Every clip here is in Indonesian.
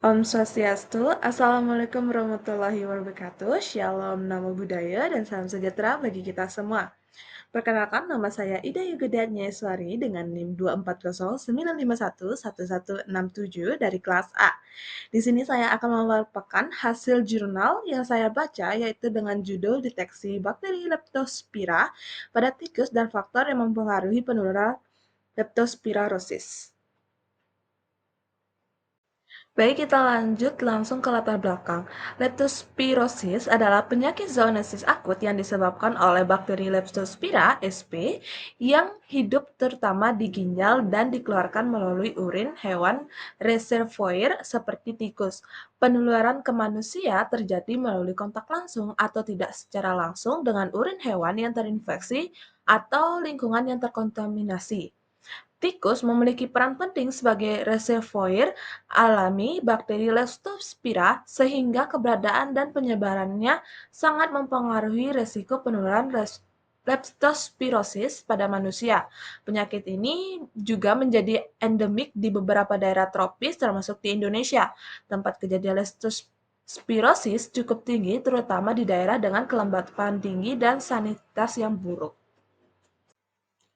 Om Swastiastu, Assalamualaikum warahmatullahi wabarakatuh, Shalom, Namo Buddhaya, dan salam sejahtera bagi kita semua. Perkenalkan, nama saya Ida Yugeda Nyeswari dengan NIM 24095111167 dari kelas A. Di sini saya akan memaparkan hasil jurnal yang saya baca, yaitu dengan judul Deteksi Bakteri Leptospira pada tikus dan faktor yang mempengaruhi penularan leptospirosis. Baik, kita lanjut langsung ke latar belakang. Leptospirosis adalah penyakit zoonosis akut yang disebabkan oleh bakteri Leptospira sp yang hidup terutama di ginjal dan dikeluarkan melalui urin hewan reservoir seperti tikus. Penularan ke manusia terjadi melalui kontak langsung atau tidak secara langsung dengan urin hewan yang terinfeksi atau lingkungan yang terkontaminasi. Tikus memiliki peran penting sebagai reservoir alami bakteri Leptospira sehingga keberadaan dan penyebarannya sangat mempengaruhi resiko penularan leptospirosis pada manusia. Penyakit ini juga menjadi endemik di beberapa daerah tropis termasuk di Indonesia. Tempat kejadian leptospirosis cukup tinggi terutama di daerah dengan kelembapan tinggi dan sanitasi yang buruk.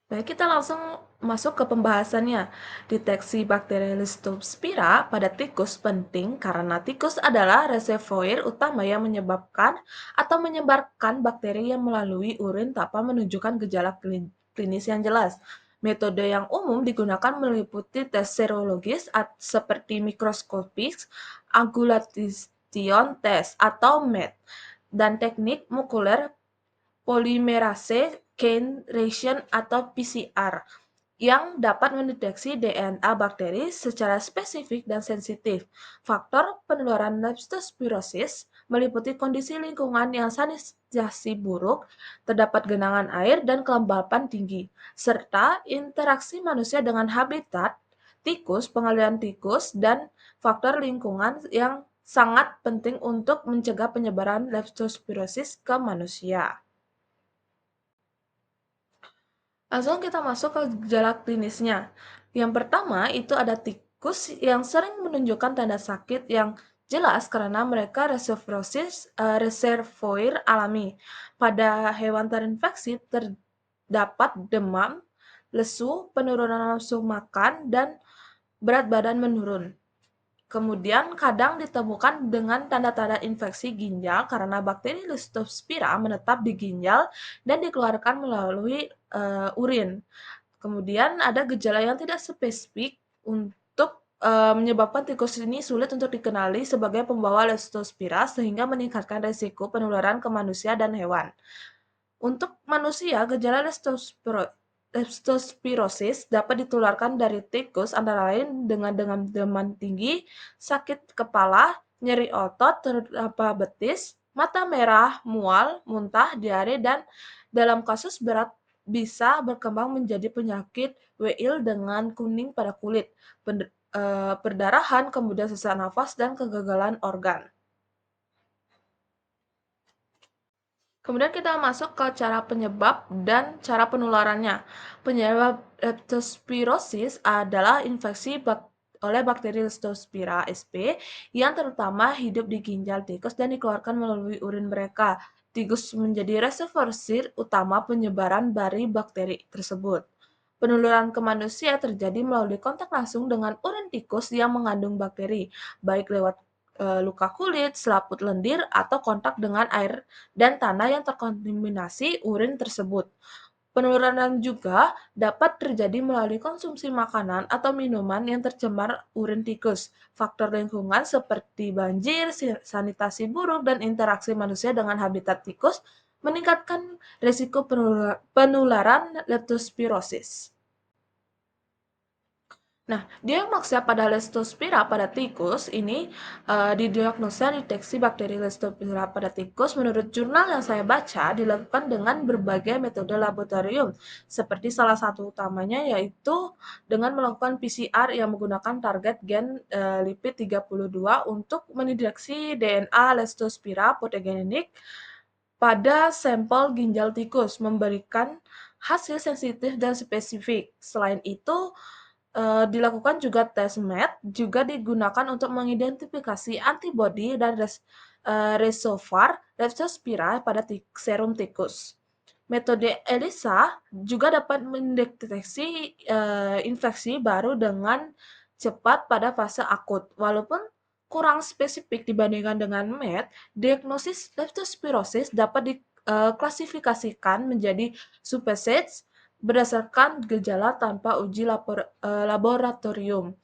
Baik, kita langsung masuk ke pembahasannya. Deteksi bakteri Leptospira pada tikus penting karena tikus adalah reservoir utama yang menyebabkan atau menyebarkan bakteri yang melalui urin tanpa menunjukkan gejala klinis yang jelas. Metode yang umum digunakan meliputi tes serologis seperti mikroskopis, angulation test atau MET, dan teknik molekuler polimerase chain reaction atau PCR yang dapat mendeteksi DNA bakteri secara spesifik dan sensitif. Faktor penularan leptospirosis meliputi kondisi lingkungan yang sanitasi buruk, terdapat genangan air dan kelembapan tinggi, serta interaksi manusia dengan habitat tikus, pengalian tikus, dan faktor lingkungan yang sangat penting untuk mencegah penyebaran leptospirosis ke manusia. Langsung kita masuk ke gejala klinisnya. Yang pertama itu ada tikus yang sering menunjukkan tanda sakit yang jelas karena mereka reservoir alami. Pada hewan terinfeksi terdapat demam, lesu, penurunan nafsu makan, dan berat badan menurun. Kemudian kadang ditemukan dengan tanda-tanda infeksi ginjal karena bakteri Leptospira menetap di ginjal dan dikeluarkan melalui urin. Kemudian ada gejala yang tidak spesifik untuk menyebabkan tikus ini sulit untuk dikenali sebagai pembawa Leptospira sehingga meningkatkan risiko penularan ke manusia dan hewan. Untuk manusia, gejala leptospirosis dapat ditularkan dari tikus antara lain dengan demam tinggi, sakit kepala, nyeri otot, terutama betis, mata merah, mual, muntah, diare, dan dalam kasus berat bisa berkembang menjadi penyakit WIL dengan kuning pada kulit, perdarahan, kemudian sesak nafas, dan kegagalan organ. Kemudian kita masuk ke cara penyebab dan cara penularannya. Penyebab leptospirosis adalah infeksi oleh bakteri Leptospira sp yang terutama hidup di ginjal tikus dan dikeluarkan melalui urin mereka. Tikus menjadi reservoir utama penyebaran dari bakteri tersebut. Penularan ke manusia terjadi melalui kontak langsung dengan urin tikus yang mengandung bakteri, baik lewat luka kulit, selaput lendir, atau kontak dengan air dan tanah yang terkontaminasi urin tersebut. Penularan juga dapat terjadi melalui konsumsi makanan atau minuman yang tercemar urin tikus. Faktor lingkungan seperti banjir, sanitasi buruk, dan interaksi manusia dengan habitat tikus meningkatkan risiko penularan leptospirosis. Nah, diagnosa pada Leptospira pada tikus ini didiagnosa deteksi bakteri Leptospira pada tikus menurut jurnal yang saya baca dilakukan dengan berbagai metode laboratorium, seperti salah satu utamanya yaitu dengan melakukan PCR yang menggunakan target gen lipid 32 untuk mendeteksi DNA Leptospira proteogenik pada sampel ginjal tikus, memberikan hasil sensitif dan spesifik. Selain itu, dilakukan juga tes MET, juga digunakan untuk mengidentifikasi antibodi dan reservoir Leptospira pada serum tikus. Metode ELISA juga dapat mendeteksi infeksi baru dengan cepat pada fase akut. Walaupun kurang spesifik dibandingkan dengan MET, diagnosis leptospirosis dapat diklasifikasikan menjadi subsets berdasarkan gejala tanpa uji laboratorium.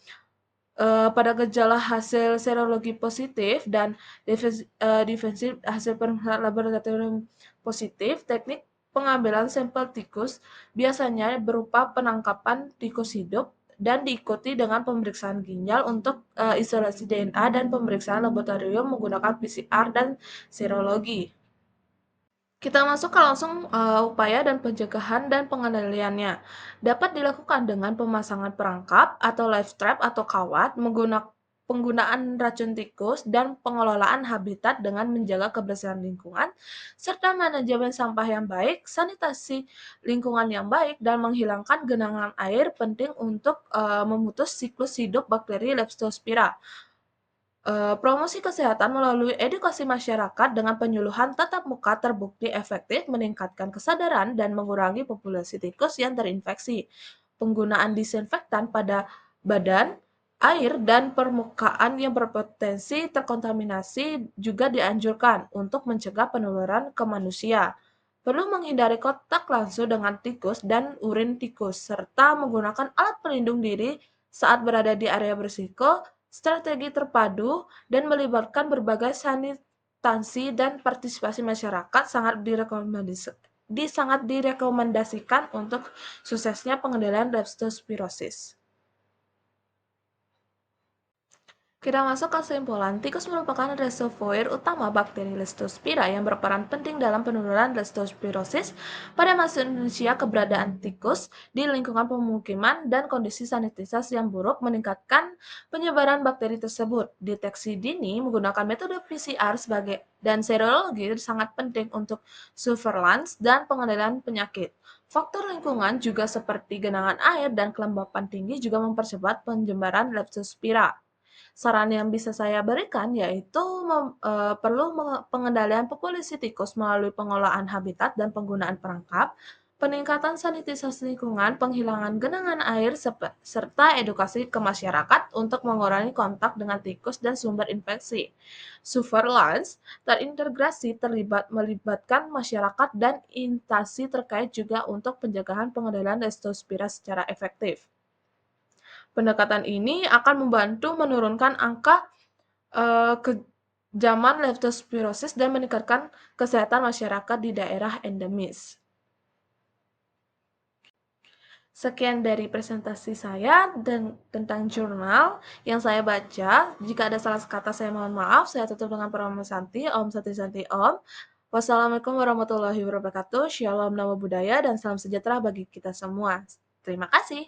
Pada gejala hasil serologi positif dan defensif hasil pemeriksaan laboratorium positif, teknik pengambilan sampel tikus biasanya berupa penangkapan tikus hidup dan diikuti dengan pemeriksaan ginjal untuk isolasi DNA dan pemeriksaan laboratorium menggunakan PCR dan serologi. Kita masuk ke langsung upaya dan pencegahan dan pengendaliannya. Dapat dilakukan dengan pemasangan perangkap atau live trap atau kawat, penggunaan racun tikus, dan pengelolaan habitat dengan menjaga kebersihan lingkungan, serta manajemen sampah yang baik, sanitasi lingkungan yang baik, dan menghilangkan genangan air penting untuk memutus siklus hidup bakteri Leptospira. Promosi kesehatan melalui edukasi masyarakat dengan penyuluhan tatap muka terbukti efektif meningkatkan kesadaran dan mengurangi populasi tikus yang terinfeksi. Penggunaan disinfektan pada badan, air, dan permukaan yang berpotensi terkontaminasi juga dianjurkan untuk mencegah penularan ke manusia. Perlu menghindari kontak langsung dengan tikus dan urin tikus, serta menggunakan alat pelindung diri saat berada di area berisiko. Strategi terpadu dan melibatkan berbagai sanitasi dan partisipasi masyarakat sangat direkomendasikan untuk suksesnya pengendalian leptospirosis. Kita masuk ke kesimpulan, tikus merupakan reservoir utama bakteri Leptospira yang berperan penting dalam penurunan leptospirosis pada manusia. Keberadaan tikus di lingkungan pemukiman dan kondisi sanitasi yang buruk meningkatkan penyebaran bakteri tersebut. Deteksi dini menggunakan metode PCR dan serologi sangat penting untuk surveillance dan pengendalian penyakit. Faktor lingkungan juga seperti genangan air dan kelembapan tinggi juga mempercepat penyebaran Leptospira. Saran yang bisa saya berikan yaitu perlu pengendalian populasi tikus melalui pengelolaan habitat dan penggunaan perangkap, peningkatan sanitasi lingkungan, penghilangan genangan air, serta edukasi ke masyarakat untuk mengurangi kontak dengan tikus dan sumber infeksi. Surveillance terintegrasi melibatkan masyarakat dan instansi terkait juga untuk pencegahan pengendalian Leptospira secara efektif. Pendekatan ini akan membantu menurunkan angka kejaman leptospirosis dan meningkatkan kesehatan masyarakat di daerah endemis. Sekian dari presentasi saya tentang jurnal yang saya baca. Jika ada salah kata saya mohon maaf. Saya tutup dengan Pranama Santi, Om Santi Santi Om. Wassalamualaikum warahmatullahi wabarakatuh. Shalom nama budaya dan salam sejahtera bagi kita semua. Terima kasih.